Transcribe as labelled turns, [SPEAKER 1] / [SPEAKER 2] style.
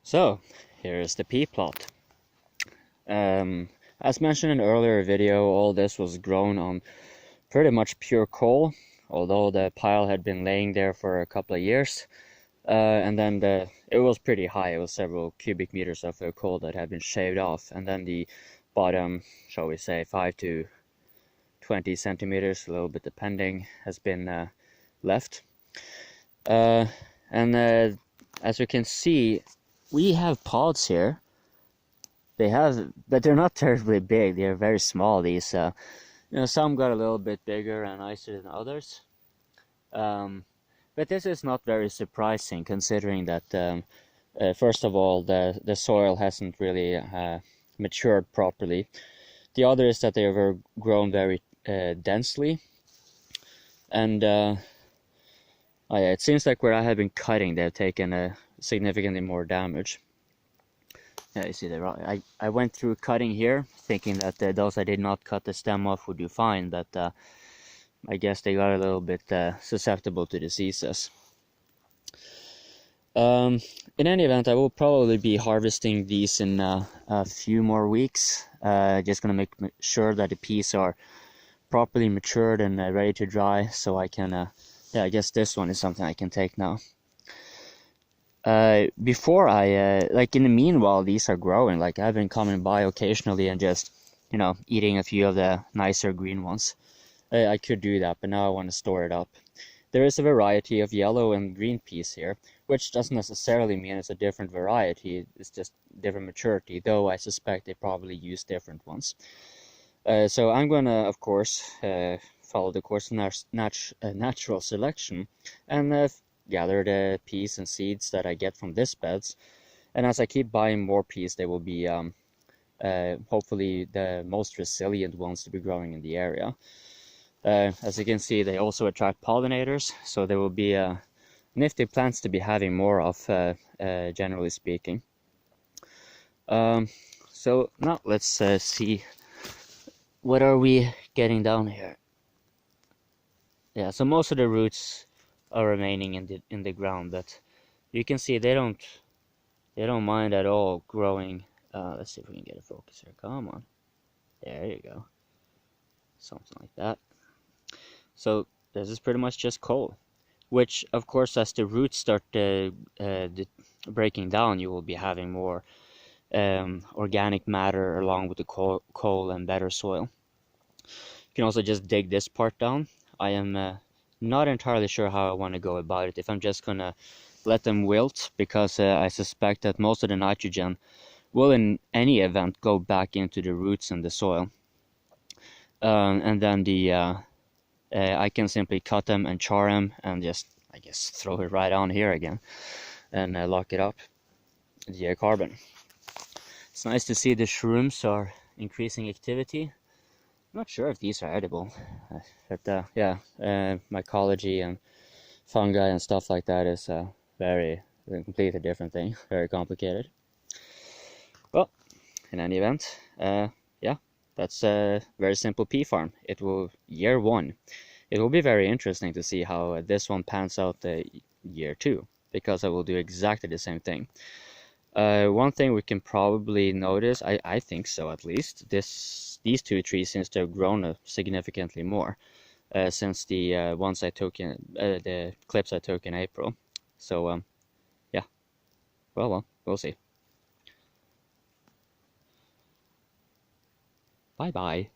[SPEAKER 1] So, here is the pea plot. As mentioned in an earlier video, all this was grown on pretty much pure coal, although the pile had been laying there for a couple of years. And then it was pretty high. It was several cubic meters of coal that had been shaved off, and then the bottom, shall we say, 5 to 20 centimeters, a little bit depending, has been left. And as you can see, we have pods here. But they're not terribly big. They're very small. These, some got a little bit bigger and nicer than others. But this is not very surprising, considering that first of all, the soil hasn't really matured properly. The other is that they were grown very densely, and oh yeah, it seems like where I have been cutting, they've taken significantly more damage. Yeah, you see the rock. I went through cutting here, thinking that those I did not cut the stem off would do fine, but I guess they got a little bit susceptible to diseases. In any event, I will probably be harvesting these in a few more weeks. Just gonna make sure that the peas are properly matured and ready to dry, so I can, yeah, I guess this one is something I can take now. Before like in the meanwhile, these are growing. Like I've been coming by occasionally and just, eating a few of the nicer green ones. I could do that, but now I want to store it up. There is a variety of yellow and green peas here, which doesn't necessarily mean it's a different variety. It's just different maturity, though I suspect they probably use different ones. So I'm gonna, of course, follow the course of natural selection and gather the peas and seeds that I get from this beds. And as I keep buying more peas, they will be hopefully the most resilient ones to be growing in the area. As you can see, they also attract pollinators, so there will be nifty plants to be having more of, generally speaking. So now let's see, what are we getting down here? Yeah, so most of the roots are remaining in the ground, but you can see they don't mind at all growing. Let's see if we can get a focus here. Come on, there you go, something like that. So this is pretty much just coal, which of course, as the roots start breaking down, you will be having more organic matter along with the coal and better soil. You can also just dig this part down. I am not entirely sure how I want to go about it. If I'm just gonna let them wilt, because I suspect that most of the nitrogen will in any event go back into the roots and the soil. And then I can simply cut them and char them and just, I guess, throw it right on here again and lock it up, the carbon. It's nice to see the shrooms are increasing activity. I'm not sure if these are edible, but yeah, mycology and fungi and stuff like that is a completely different thing, very complicated. Well, in any event, yeah, that's a very simple pea farm. It will, year one, it will be very interesting to see how this one pans out year two, because I will do exactly the same thing. One thing we can probably notice, I think so at least, these two trees seems to have grown significantly more since the ones I took in, the clips I took in April. So yeah, well, we'll see. Bye bye.